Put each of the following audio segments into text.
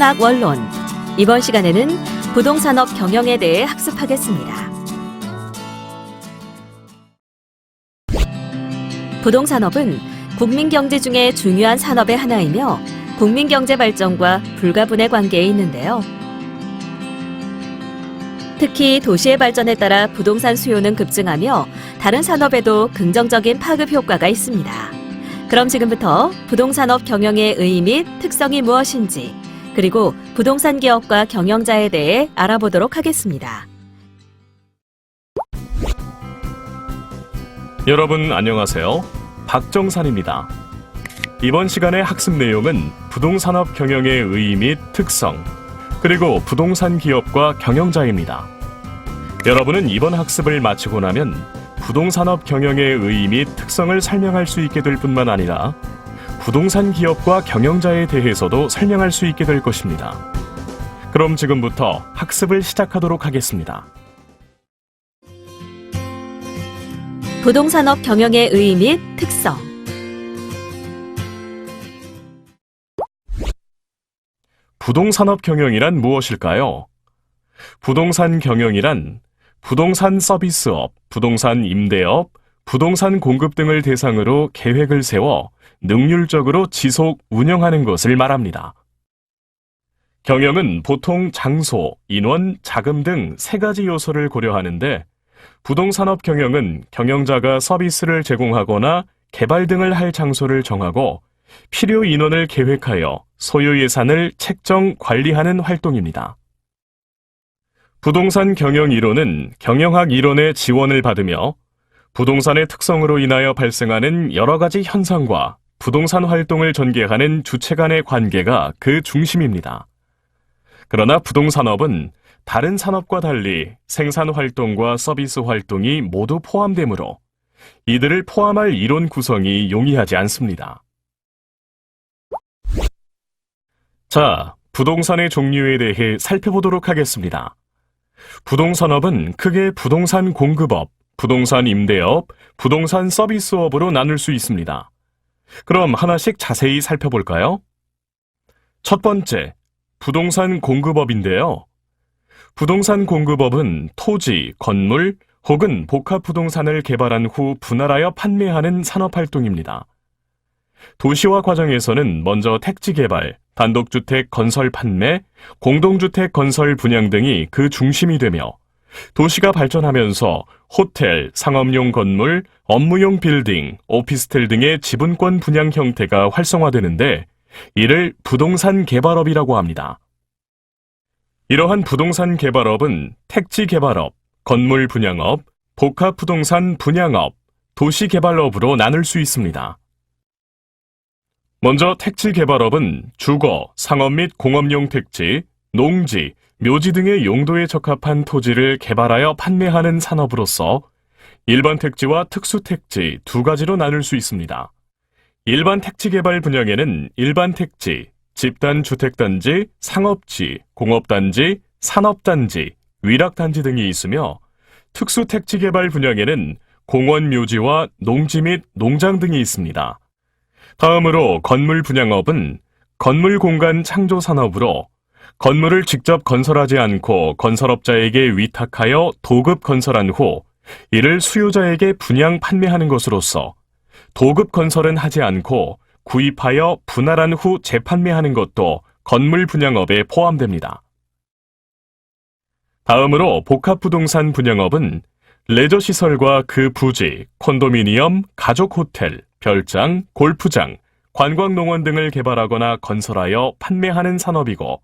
현악 원론. 이번 시간에는 부동산업 경영에 대해 학습하겠습니다. 부동산업은 국민경제 중에 중요한 산업의 하나이며 국민경제 발전과 불가분의 관계에 있는데요. 특히 도시의 발전에 따라 부동산 수요는 급증하며 다른 산업에도 긍정적인 파급 효과가 있습니다. 그럼 지금부터 부동산업 경영의 의의 및 특성이 무엇인지, 그리고 부동산 기업과 경영자에 대해 알아보도록 하겠습니다. 여러분 안녕하세요. 박정산입니다. 이번 시간의 학습 내용은 부동산업 경영의 의의 및 특성, 그리고 부동산 기업과 경영자입니다. 여러분은 이번 학습을 마치고 나면 부동산업 경영의 의의 및 특성을 설명할 수 있게 될 뿐만 아니라 부동산 기업과 경영자에 대해서도 설명할 수 있게 될 것입니다. 그럼 지금부터 학습을 시작하도록 하겠습니다. 부동산업 경영의 의의 및 특성. 부동산업 경영이란 무엇일까요? 부동산 경영이란 부동산 서비스업, 부동산 임대업, 부동산 공급 등을 대상으로 계획을 세워 능률적으로 지속 운영하는 것을 말합니다. 경영은 보통 장소, 인원, 자금 등 세 가지 요소를 고려하는데 부동산업 경영은 경영자가 서비스를 제공하거나 개발 등을 할 장소를 정하고 필요 인원을 계획하여 소요 예산을 책정, 관리하는 활동입니다. 부동산 경영 이론은 경영학 이론의 지원을 받으며 부동산의 특성으로 인하여 발생하는 여러 가지 현상과 부동산 활동을 전개하는 주체 간의 관계가 그 중심입니다. 그러나 부동산업은 다른 산업과 달리 생산 활동과 서비스 활동이 모두 포함되므로 이들을 포함할 이론 구성이 용이하지 않습니다. 자, 부동산의 종류에 대해 살펴보도록 하겠습니다. 부동산업은 크게 부동산 공급업, 부동산 임대업, 부동산 서비스업으로 나눌 수 있습니다. 그럼 하나씩 자세히 살펴볼까요? 첫 번째, 부동산 공급업인데요. 부동산 공급업은 토지, 건물 혹은 복합 부동산을 개발한 후 분할하여 판매하는 산업활동입니다. 도시화 과정에서는 먼저 택지 개발, 단독주택 건설 판매, 공동주택 건설 분양 등이 그 중심이 되며 도시가 발전하면서 호텔, 상업용 건물, 업무용 빌딩, 오피스텔 등의 지분권 분양 형태가 활성화되는데 이를 부동산 개발업이라고 합니다. 이러한 부동산 개발업은 택지 개발업, 건물 분양업, 복합 부동산 분양업, 도시 개발업으로 나눌 수 있습니다. 먼저 택지 개발업은 주거, 상업 및 공업용 택지, 농지, 묘지 등의 용도에 적합한 토지를 개발하여 판매하는 산업으로서 일반 택지와 특수 택지 두 가지로 나눌 수 있습니다. 일반 택지 개발 분야에는 일반 택지, 집단 주택단지, 상업지, 공업단지, 산업단지, 위락단지 등이 있으며 특수 택지 개발 분야에는 공원 묘지와 농지 및 농장 등이 있습니다. 다음으로 건물 분양업은 건물 공간 창조 산업으로 건물을 직접 건설하지 않고 건설업자에게 위탁하여 도급 건설한 후 이를 수요자에게 분양 판매하는 것으로서 도급 건설은 하지 않고 구입하여 분할한 후 재판매하는 것도 건물 분양업에 포함됩니다. 다음으로 복합부동산 분양업은 레저시설과 그 부지, 콘도미니엄, 가족호텔, 별장, 골프장, 관광농원 등을 개발하거나 건설하여 판매하는 산업이고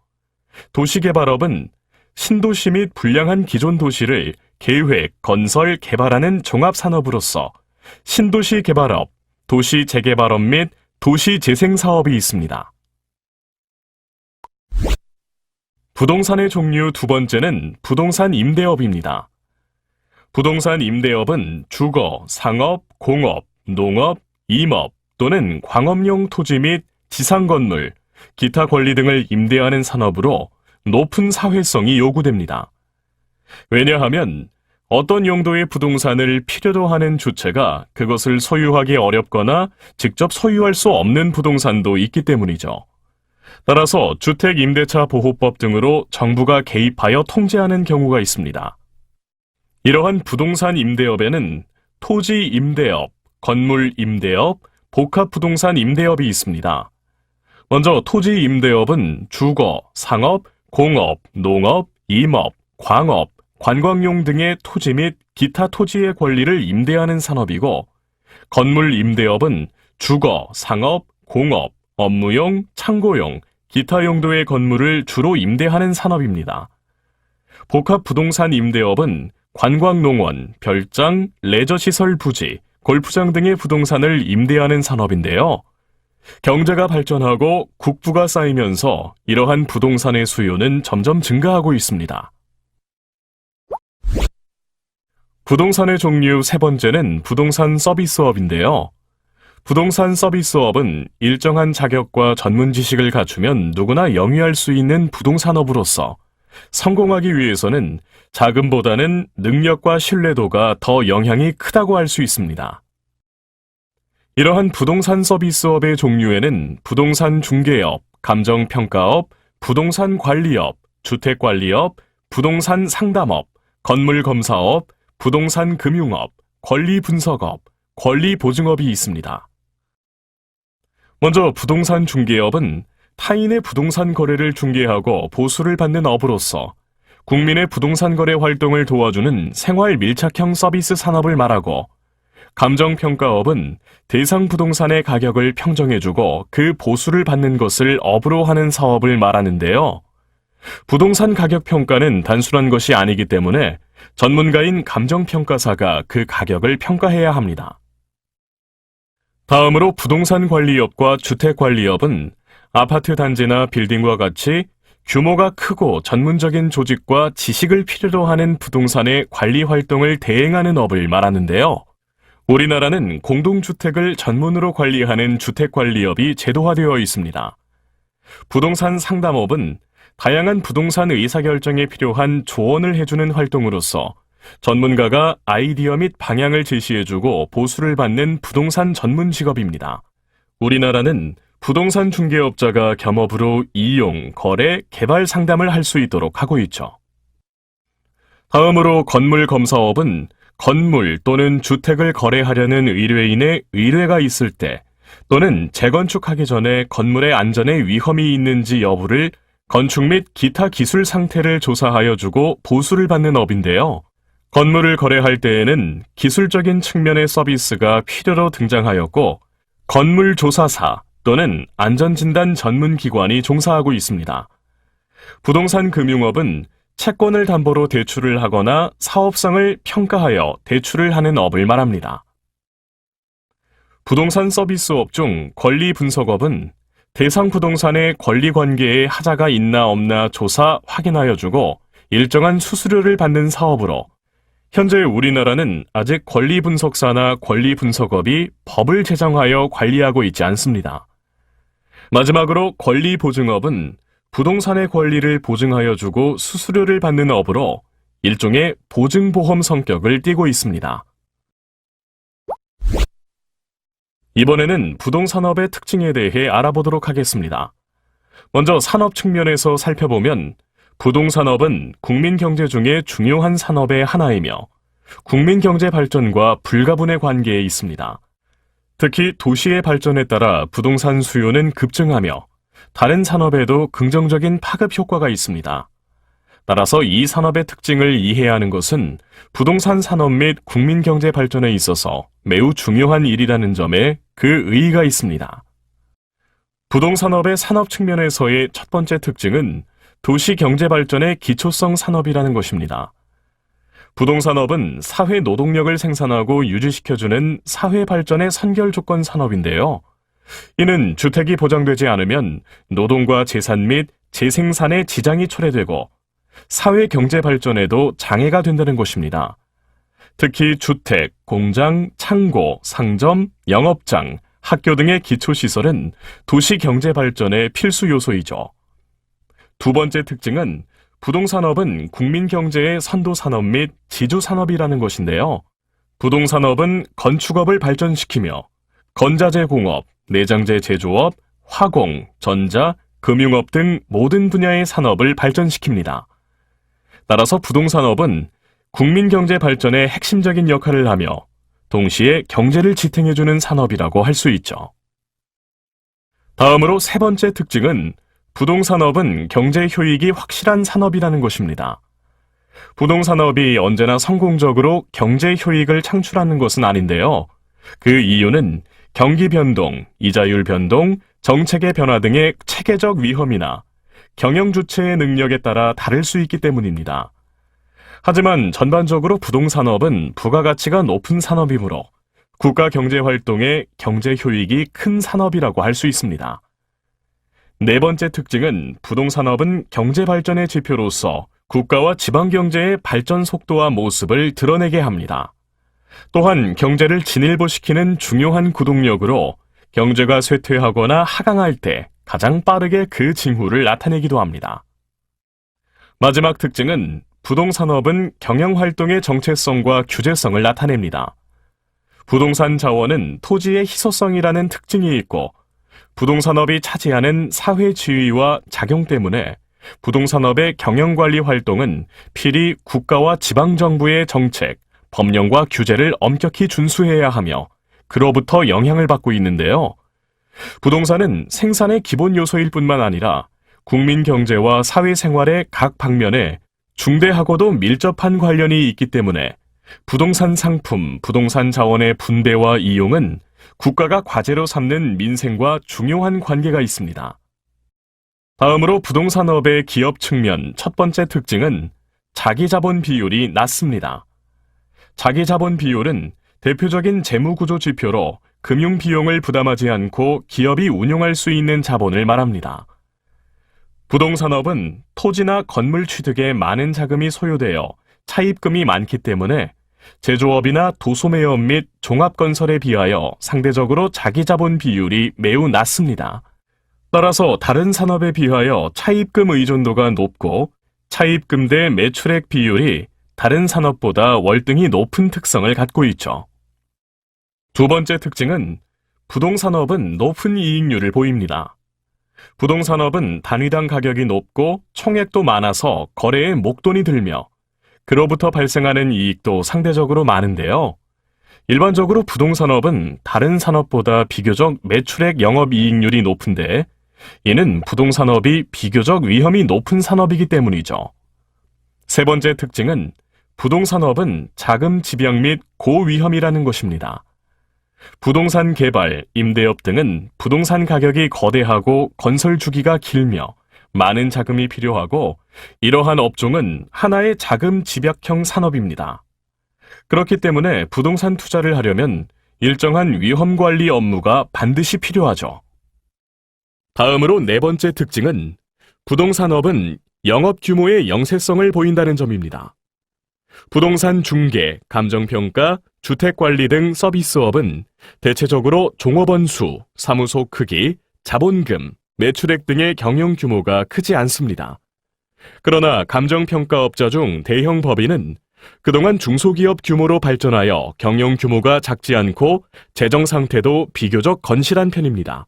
도시개발업은 신도시 및 불량한 기존 도시를 계획, 건설, 개발하는 종합산업으로서 신도시 개발업, 도시 재개발업 및 도시 재생 사업이 있습니다. 부동산의 종류 두 번째는 부동산 임대업입니다. 부동산 임대업은 주거, 상업, 공업, 농업, 임업 또는 광업용 토지 및 지상건물, 기타 권리 등을 임대하는 산업으로 높은 사회성이 요구됩니다. 왜냐하면 어떤 용도의 부동산을 필요로 하는 주체가 그것을 소유하기 어렵거나 직접 소유할 수 없는 부동산도 있기 때문이죠. 따라서 주택임대차보호법 등으로 정부가 개입하여 통제하는 경우가 있습니다. 이러한 부동산 임대업에는 토지 임대업, 건물 임대업, 복합부동산 임대업이 있습니다. 먼저 토지 임대업은 주거, 상업, 공업, 농업, 임업, 광업, 관광용 등의 토지 및 기타 토지의 권리를 임대하는 산업이고, 건물 임대업은 주거, 상업, 공업, 업무용, 창고용, 기타 용도의 건물을 주로 임대하는 산업입니다. 복합부동산 임대업은 관광농원, 별장, 레저시설 부지, 골프장 등의 부동산을 임대하는 산업인데요. 경제가 발전하고 국부가 쌓이면서 이러한 부동산의 수요는 점점 증가하고 있습니다. 부동산의 종류 세 번째는 부동산 서비스업인데요. 부동산 서비스업은 일정한 자격과 전문 지식을 갖추면 누구나 영위할 수 있는 부동산업으로서 성공하기 위해서는 자금보다는 능력과 신뢰도가 더 영향이 크다고 할 수 있습니다. 이러한 부동산 서비스업의 종류에는 부동산 중개업, 감정평가업, 부동산 관리업, 주택관리업, 부동산 상담업, 건물검사업, 부동산 금융업, 권리분석업, 권리보증업이 있습니다. 먼저 부동산 중개업은 타인의 부동산 거래를 중개하고 보수를 받는 업으로서 국민의 부동산 거래 활동을 도와주는 생활 밀착형 서비스 산업을 말하고, 감정평가업은 대상 부동산의 가격을 평정해주고 그 보수를 받는 것을 업으로 하는 사업을 말하는데요. 부동산 가격 평가는 단순한 것이 아니기 때문에 전문가인 감정평가사가 그 가격을 평가해야 합니다. 다음으로 부동산 관리업과 주택관리업은 아파트 단지나 빌딩과 같이 규모가 크고 전문적인 조직과 지식을 필요로 하는 부동산의 관리 활동을 대행하는 업을 말하는데요. 우리나라는 공동주택을 전문으로 관리하는 주택관리업이 제도화되어 있습니다. 부동산 상담업은 다양한 부동산 의사결정에 필요한 조언을 해주는 활동으로서 전문가가 아이디어 및 방향을 제시해주고 보수를 받는 부동산 전문 직업입니다. 우리나라는 부동산 중개업자가 겸업으로 이용, 거래, 개발 상담을 할 수 있도록 하고 있죠. 다음으로 건물검사업은 건물 또는 주택을 거래하려는 의뢰인의 의뢰가 있을 때 또는 재건축하기 전에 건물의 안전에 위험이 있는지 여부를 건축 및 기타 기술 상태를 조사하여 주고 보수를 받는 업인데요. 건물을 거래할 때에는 기술적인 측면의 서비스가 필요로 등장하였고, 건물조사사 또는 안전진단 전문기관이 종사하고 있습니다. 부동산 금융업은 채권을 담보로 대출을 하거나 사업성을 평가하여 대출을 하는 업을 말합니다. 부동산 서비스업 중 권리분석업은 대상 부동산의 권리관계에 하자가 있나 없나 조사, 확인하여 주고 일정한 수수료를 받는 사업으로, 현재 우리나라는 아직 권리분석사나 권리분석업이 법을 제정하여 관리하고 있지 않습니다. 마지막으로 권리보증업은 부동산의 권리를 보증하여 주고 수수료를 받는 업으로 일종의 보증보험 성격을 띠고 있습니다. 이번에는 부동산업의 특징에 대해 알아보도록 하겠습니다. 먼저 산업 측면에서 살펴보면 부동산업은 국민 경제 중에 중요한 산업의 하나이며 국민 경제 발전과 불가분의 관계에 있습니다. 특히 도시의 발전에 따라 부동산 수요는 급증하며 다른 산업에도 긍정적인 파급 효과가 있습니다. 따라서 이 산업의 특징을 이해하는 것은 부동산 산업 및 국민 경제 발전에 있어서 매우 중요한 일이라는 점에 그 의의가 있습니다. 부동산업의 산업 측면에서의 첫 번째 특징은 도시 경제 발전의 기초성 산업이라는 것입니다. 부동산업은 사회 노동력을 생산하고 유지시켜주는 사회 발전의 선결 조건 산업인데요. 이는 주택이 보장되지 않으면 노동과 재산 및 재생산에 지장이 초래되고 사회 경제 발전에도 장애가 된다는 것입니다. 특히 주택, 공장, 창고, 상점, 영업장, 학교 등의 기초시설은 도시 경제 발전의 필수 요소이죠. 두 번째 특징은 부동산업은 국민 경제의 선도 산업 및 지주 산업이라는 것인데요. 부동산업은 건축업을 발전시키며 건자재 공업, 내장재 제조업, 화공, 전자, 금융업 등 모든 분야의 산업을 발전시킵니다. 따라서 부동산업은 국민 경제 발전에 핵심적인 역할을 하며 동시에 경제를 지탱해주는 산업이라고 할 수 있죠. 다음으로 세 번째 특징은 부동산업은 경제 효익이 확실한 산업이라는 것입니다. 부동산업이 언제나 성공적으로 경제 효익을 창출하는 것은 아닌데요. 그 이유는 경기 변동, 이자율 변동, 정책의 변화 등의 체계적 위험이나 경영 주체의 능력에 따라 다를 수 있기 때문입니다. 하지만 전반적으로 부동산업은 부가가치가 높은 산업이므로 국가 경제 활동의 경제 효익이 큰 산업이라고 할 수 있습니다. 네 번째 특징은 부동산업은 경제 발전의 지표로서 국가와 지방 경제의 발전 속도와 모습을 드러내게 합니다. 또한 경제를 진일보시키는 중요한 구동력으로 경제가 쇠퇴하거나 하강할 때 가장 빠르게 그 징후를 나타내기도 합니다. 마지막 특징은 부동산업은 경영활동의 정체성과 규제성을 나타냅니다. 부동산 자원은 토지의 희소성이라는 특징이 있고 부동산업이 차지하는 사회 지위와 작용 때문에 부동산업의 경영관리 활동은 필히 국가와 지방정부의 정책, 법령과 규제를 엄격히 준수해야 하며 그로부터 영향을 받고 있는데요. 부동산은 생산의 기본 요소일 뿐만 아니라 국민 경제와 사회생활의 각 방면에 중대하고도 밀접한 관련이 있기 때문에 부동산 상품, 부동산 자원의 분배와 이용은 국가가 과제로 삼는 민생과 중요한 관계가 있습니다. 다음으로 부동산업의 기업 측면 첫 번째 특징은 자기자본 비율이 낮습니다. 자기자본 비율은 대표적인 재무구조 지표로 금융 비용을 부담하지 않고 기업이 운용할 수 있는 자본을 말합니다. 부동산업은 토지나 건물 취득에 많은 자금이 소요되어 차입금이 많기 때문에 제조업이나 도소매업 및 종합건설에 비하여 상대적으로 자기자본 비율이 매우 낮습니다. 따라서 다른 산업에 비하여 차입금 의존도가 높고 차입금 대 매출액 비율이 다른 산업보다 월등히 높은 특성을 갖고 있죠. 두 번째 특징은 부동산업은 높은 이익률을 보입니다. 부동산업은 단위당 가격이 높고 총액도 많아서 거래에 목돈이 들며 그로부터 발생하는 이익도 상대적으로 많은데요. 일반적으로 부동산업은 다른 산업보다 비교적 매출액 영업이익률이 높은데 이는 부동산업이 비교적 위험이 높은 산업이기 때문이죠. 세 번째 특징은 부동산업은 자금 집약 및 고위험이라는 것입니다. 부동산 개발, 임대업 등은 부동산 가격이 거대하고 건설 주기가 길며 많은 자금이 필요하고 이러한 업종은 하나의 자금 집약형 산업입니다. 그렇기 때문에 부동산 투자를 하려면 일정한 위험 관리 업무가 반드시 필요하죠. 다음으로 네 번째 특징은 부동산업은 영업 규모의 영세성을 보인다는 점입니다. 부동산 중개, 감정평가, 주택관리 등 서비스업은 대체적으로 종업원 수, 사무소 크기, 자본금, 매출액 등의 경영 규모가 크지 않습니다. 그러나 감정평가업자 중 대형 법인은 그동안 중소기업 규모로 발전하여 경영 규모가 작지 않고 재정 상태도 비교적 건실한 편입니다.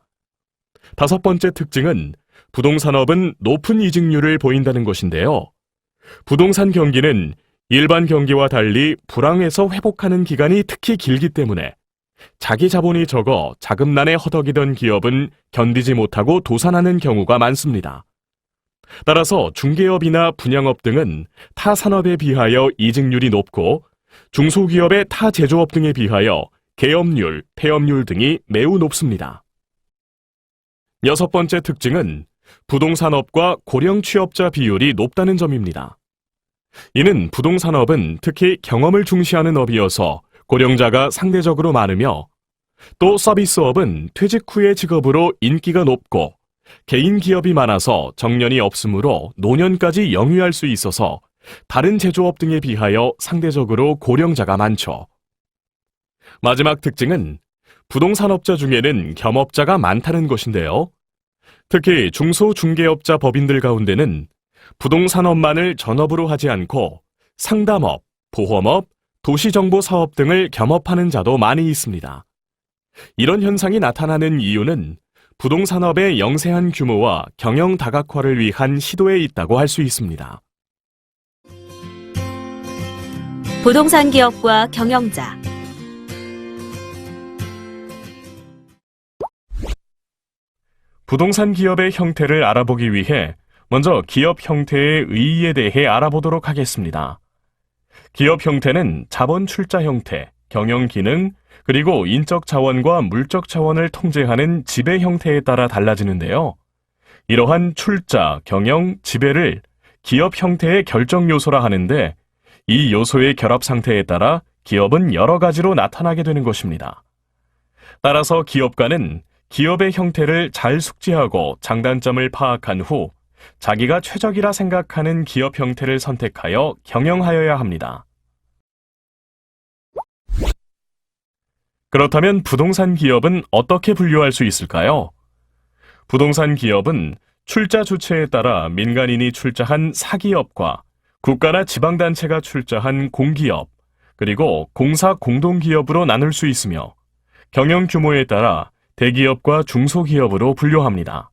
다섯 번째 특징은 부동산업은 높은 이직률을 보인다는 것인데요. 부동산 경기는 일반 경기와 달리 불황에서 회복하는 기간이 특히 길기 때문에 자기 자본이 적어 자금난에 허덕이던 기업은 견디지 못하고 도산하는 경우가 많습니다. 따라서 중개업이나 분양업 등은 타 산업에 비하여 이직률이 높고 중소기업의 타 제조업 등에 비하여 개업률, 폐업률 등이 매우 높습니다. 여섯 번째 특징은 부동산업과 고령 취업자 비율이 높다는 점입니다. 이는 부동산업은 특히 경험을 중시하는 업이어서 고령자가 상대적으로 많으며 또 서비스업은 퇴직 후의 직업으로 인기가 높고 개인 기업이 많아서 정년이 없으므로 노년까지 영유할 수 있어서 다른 제조업 등에 비하여 상대적으로 고령자가 많죠. 마지막 특징은 부동산업자 중에는 겸업자가 많다는 것인데요. 특히 중소중개업자 법인들 가운데는 부동산업만을 전업으로 하지 않고 상담업, 보험업, 도시정보사업 등을 겸업하는 자도 많이 있습니다. 이런 현상이 나타나는 이유는 부동산업의 영세한 규모와 경영 다각화를 위한 시도에 있다고 할 수 있습니다. 부동산 기업과 경영자. 부동산 기업의 형태를 알아보기 위해 먼저 기업 형태의 의의에 대해 알아보도록 하겠습니다. 기업 형태는 자본 출자 형태, 경영 기능, 그리고 인적 자원과 물적 자원을 통제하는 지배 형태에 따라 달라지는데요. 이러한 출자, 경영, 지배를 기업 형태의 결정 요소라 하는데 이 요소의 결합 상태에 따라 기업은 여러 가지로 나타나게 되는 것입니다. 따라서 기업가는 기업의 형태를 잘 숙지하고 장단점을 파악한 후 자기가 최적이라 생각하는 기업 형태를 선택하여 경영하여야 합니다. 그렇다면 부동산 기업은 어떻게 분류할 수 있을까요? 부동산 기업은 출자 주체에 따라 민간인이 출자한 사기업과 국가나 지방단체가 출자한 공기업, 그리고 공사 공동기업으로 나눌 수 있으며 경영 규모에 따라 대기업과 중소기업으로 분류합니다.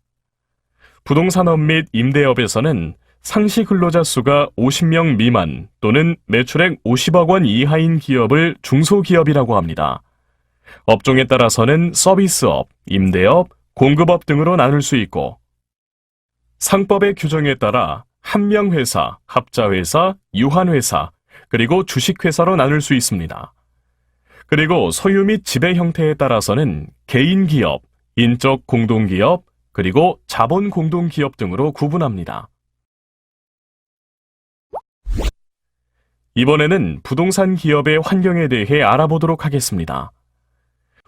부동산업 및 임대업에서는 상시 근로자 수가 50명 미만 또는 매출액 50억 원 이하인 기업을 중소기업이라고 합니다. 업종에 따라서는 서비스업, 임대업, 공급업 등으로 나눌 수 있고 상법의 규정에 따라 한명회사, 합자회사, 유한회사, 그리고 주식회사로 나눌 수 있습니다. 그리고 소유 및 지배 형태에 따라서는 개인기업, 인적 공동기업, 그리고 자본 공동기업 등으로 구분합니다. 이번에는 부동산 기업의 환경에 대해 알아보도록 하겠습니다.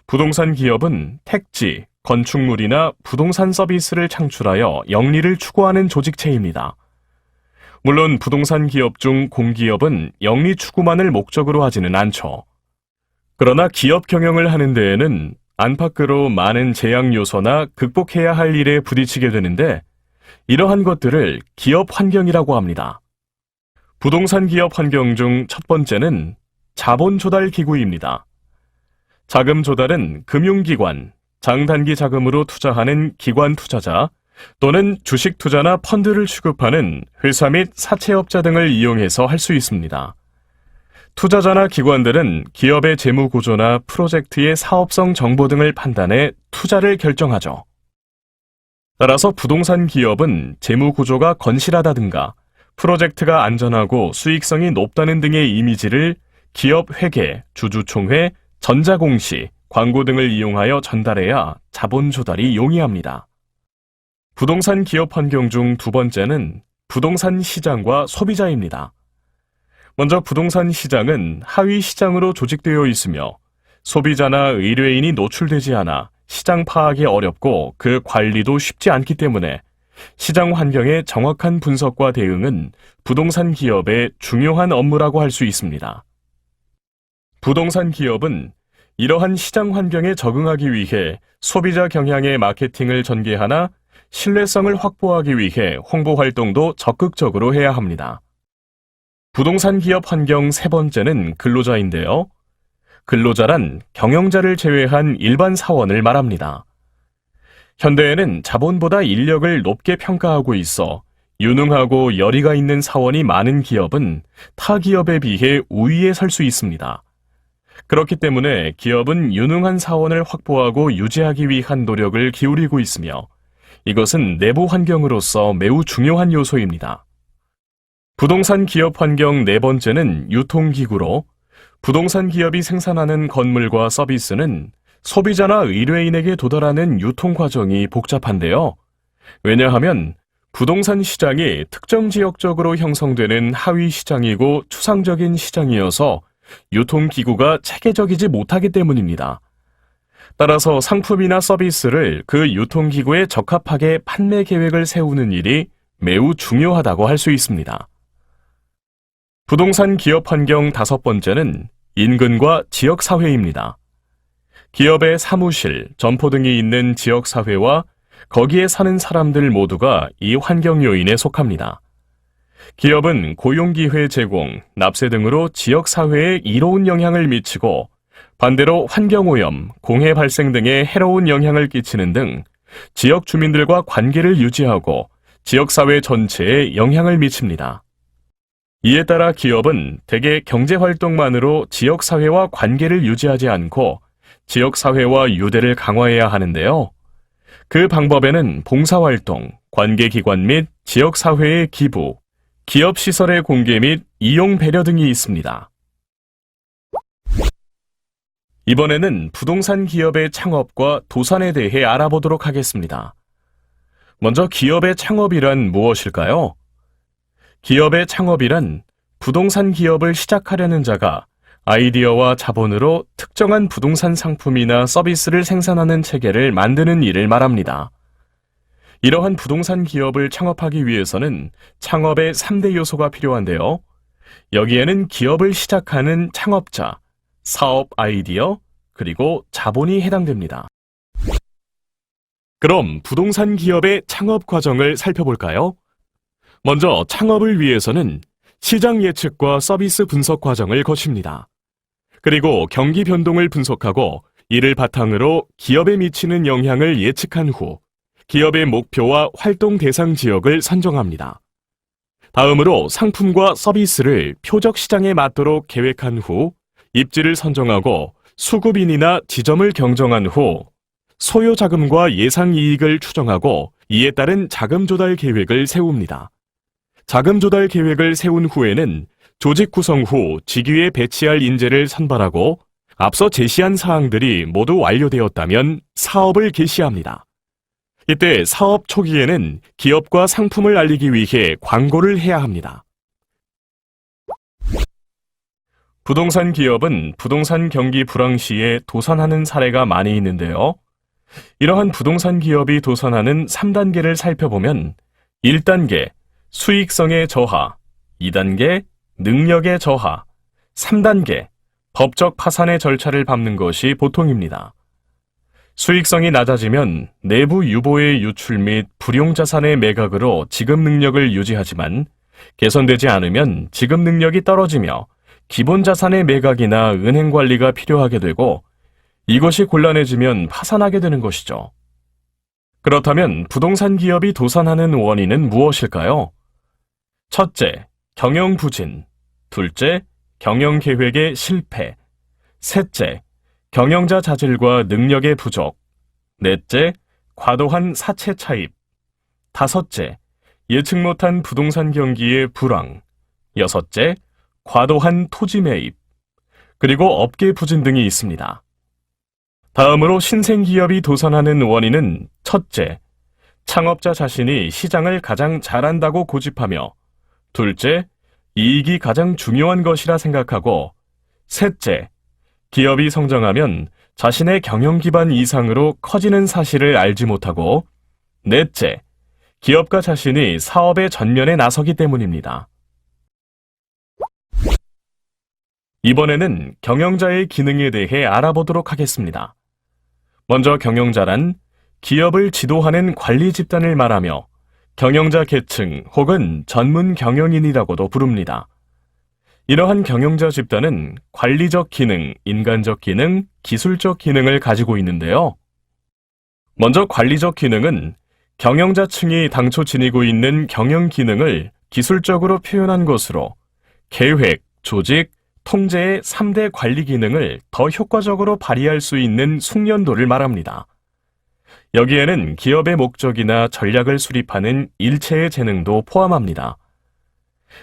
부동산 기업은 택지, 건축물이나 부동산 서비스를 창출하여 영리를 추구하는 조직체입니다. 물론 부동산 기업 중 공기업은 영리 추구만을 목적으로 하지는 않죠. 그러나 기업 경영을 하는 데에는 안팎으로 많은 제약 요소나 극복해야 할 일에 부딪히게 되는데 이러한 것들을 기업 환경이라고 합니다. 부동산 기업 환경 중 첫 번째는 자본 조달 기구입니다. 자금 조달은 금융기관, 장단기 자금으로 투자하는 기관 투자자 또는 주식 투자나 펀드를 취급하는 회사 및 사채업자 등을 이용해서 할 수 있습니다. 투자자나 기관들은 기업의 재무 구조나 프로젝트의 사업성 정보 등을 판단해 투자를 결정하죠. 따라서 부동산 기업은 재무 구조가 건실하다든가 프로젝트가 안전하고 수익성이 높다는 등의 이미지를 기업 회계, 주주총회, 전자공시, 광고 등을 이용하여 전달해야 자본 조달이 용이합니다. 부동산 기업 환경 중 두 번째는 부동산 시장과 소비자입니다. 먼저 부동산 시장은 하위 시장으로 조직되어 있으며 소비자나 의뢰인이 노출되지 않아 시장 파악이 어렵고 그 관리도 쉽지 않기 때문에 시장 환경의 정확한 분석과 대응은 부동산 기업의 중요한 업무라고 할 수 있습니다. 부동산 기업은 이러한 시장 환경에 적응하기 위해 소비자 경향의 마케팅을 전개하나 신뢰성을 확보하기 위해 홍보 활동도 적극적으로 해야 합니다. 부동산 기업 환경 세 번째는 근로자인데요. 근로자란 경영자를 제외한 일반 사원을 말합니다. 현대에는 자본보다 인력을 높게 평가하고 있어 유능하고 열의가 있는 사원이 많은 기업은 타 기업에 비해 우위에 설 수 있습니다. 그렇기 때문에 기업은 유능한 사원을 확보하고 유지하기 위한 노력을 기울이고 있으며 이것은 내부 환경으로서 매우 중요한 요소입니다. 부동산 기업 환경 네 번째는 유통기구로 부동산 기업이 생산하는 건물과 서비스는 소비자나 의뢰인에게 도달하는 유통 과정이 복잡한데요. 왜냐하면 부동산 시장이 특정 지역적으로 형성되는 하위 시장이고 추상적인 시장이어서 유통기구가 체계적이지 못하기 때문입니다. 따라서 상품이나 서비스를 그 유통기구에 적합하게 판매 계획을 세우는 일이 매우 중요하다고 할 수 있습니다. 부동산 기업 환경 다섯 번째는 인근과 지역사회입니다. 기업의 사무실, 점포 등이 있는 지역사회와 거기에 사는 사람들 모두가 이 환경 요인에 속합니다. 기업은 고용기회 제공, 납세 등으로 지역사회에 이로운 영향을 미치고 반대로 환경오염, 공해 발생 등의 해로운 영향을 끼치는 등 지역 주민들과 관계를 유지하고 지역사회 전체에 영향을 미칩니다. 이에 따라 기업은 대개 경제활동만으로 지역사회와 관계를 유지하지 않고 지역사회와 유대를 강화해야 하는데요. 그 방법에는 봉사활동, 관계기관 및 지역사회의 기부, 기업시설의 공개 및 이용 배려 등이 있습니다. 이번에는 부동산 기업의 창업과 도산에 대해 알아보도록 하겠습니다. 먼저 기업의 창업이란 무엇일까요? 기업의 창업이란 부동산 기업을 시작하려는 자가 아이디어와 자본으로 특정한 부동산 상품이나 서비스를 생산하는 체계를 만드는 일을 말합니다. 이러한 부동산 기업을 창업하기 위해서는 창업의 3대 요소가 필요한데요. 여기에는 기업을 시작하는 창업자, 사업 아이디어, 그리고 자본이 해당됩니다. 그럼 부동산 기업의 창업 과정을 살펴볼까요? 먼저 창업을 위해서는 시장 예측과 서비스 분석 과정을 거칩니다. 그리고 경기 변동을 분석하고 이를 바탕으로 기업에 미치는 영향을 예측한 후 기업의 목표와 활동 대상 지역을 선정합니다. 다음으로 상품과 서비스를 표적 시장에 맞도록 계획한 후 입지를 선정하고 수급인이나 지점을 경정한 후 소요 자금과 예상 이익을 추정하고 이에 따른 자금 조달 계획을 세웁니다. 자금 조달 계획을 세운 후에는 조직 구성 후 직위에 배치할 인재를 선발하고 앞서 제시한 사항들이 모두 완료되었다면 사업을 개시합니다. 이때 사업 초기에는 기업과 상품을 알리기 위해 광고를 해야 합니다. 부동산 기업은 부동산 경기 불황 시에 도산하는 사례가 많이 있는데요. 이러한 부동산 기업이 도산하는 3단계를 살펴보면 1단계 수익성의 저하, 2단계 능력의 저하, 3단계 법적 파산의 절차를 밟는 것이 보통입니다. 수익성이 낮아지면 내부 유보의 유출 및 불용자산의 매각으로 지급 능력을 유지하지만 개선되지 않으면 지급 능력이 떨어지며 기본 자산의 매각이나 은행 관리가 필요하게 되고 이것이 곤란해지면 파산하게 되는 것이죠. 그렇다면 부동산 기업이 도산하는 원인은 무엇일까요? 첫째, 경영 부진. 둘째, 경영 계획의 실패. 셋째, 경영자 자질과 능력의 부족. 넷째, 과도한 사채 차입. 다섯째, 예측 못한 부동산 경기의 불황. 여섯째, 과도한 토지 매입. 그리고 업계 부진 등이 있습니다. 다음으로 신생기업이 도산하는 원인은 첫째, 창업자 자신이 시장을 가장 잘한다고 고집하며 둘째, 이익이 가장 중요한 것이라 생각하고 셋째, 기업이 성장하면 자신의 경영 기반 이상으로 커지는 사실을 알지 못하고 넷째, 기업가 자신이 사업의 전면에 나서기 때문입니다. 이번에는 경영자의 기능에 대해 알아보도록 하겠습니다. 먼저 경영자란 기업을 지도하는 관리 집단을 말하며 경영자 계층 혹은 전문 경영인이라고도 부릅니다. 이러한 경영자 집단은 관리적 기능, 인간적 기능, 기술적 기능을 가지고 있는데요. 먼저 관리적 기능은 경영자층이 당초 지니고 있는 경영 기능을 기술적으로 표현한 것으로 계획, 조직, 통제의 3대 관리 기능을 더 효과적으로 발휘할 수 있는 숙련도를 말합니다. 여기에는 기업의 목적이나 전략을 수립하는 일체의 재능도 포함합니다.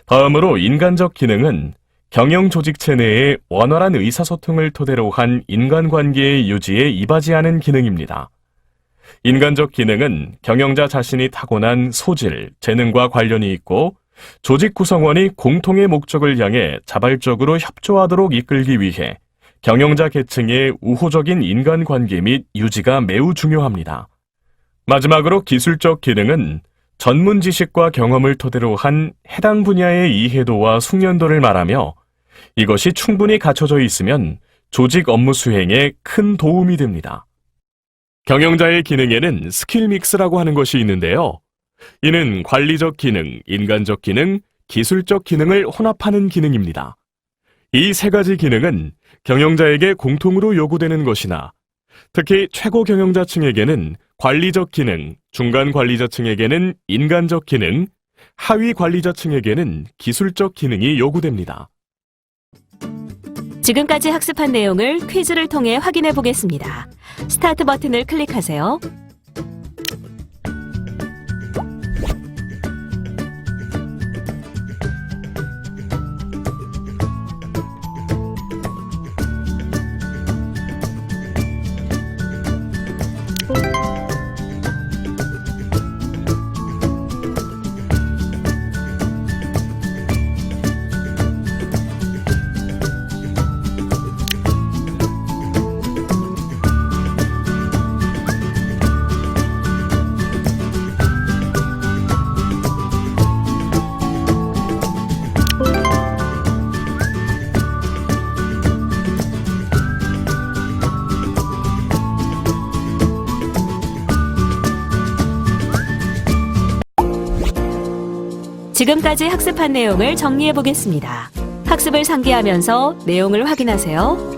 다음으로 인간적 기능은 경영 조직체 내의 원활한 의사소통을 토대로 한 인간관계의 유지에 이바지하는 기능입니다. 인간적 기능은 경영자 자신이 타고난 소질, 재능과 관련이 있고 조직 구성원이 공통의 목적을 향해 자발적으로 협조하도록 이끌기 위해 경영자 계층의 우호적인 인간관계 및 유지가 매우 중요합니다. 마지막으로 기술적 기능은 전문 지식과 경험을 토대로 한 해당 분야의 이해도와 숙련도를 말하며 이것이 충분히 갖춰져 있으면 조직 업무 수행에 큰 도움이 됩니다. 경영자의 기능에는 스킬 믹스라고 하는 것이 있는데요. 이는 관리적 기능, 인간적 기능, 기술적 기능을 혼합하는 기능입니다. 이 세 가지 기능은 경영자에게 공통으로 요구되는 것이나 특히 최고 경영자층에게는 관리적 기능, 중간 관리자층에게는 인간적 기능, 하위 관리자층에게는 기술적 기능이 요구됩니다. 지금까지 학습한 내용을 퀴즈를 통해 확인해 보겠습니다. 스타트 버튼을 클릭하세요. 지금까지 학습한 내용을 정리해 보겠습니다. 학습을 상기하면서 내용을 확인하세요.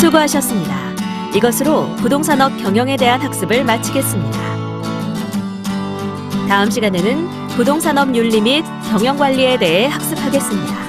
수고하셨습니다. 이것으로 부동산업 경영에 대한 학습을 마치겠습니다. 다음 시간에는 부동산업 윤리 및 경영관리에 대해 학습하겠습니다.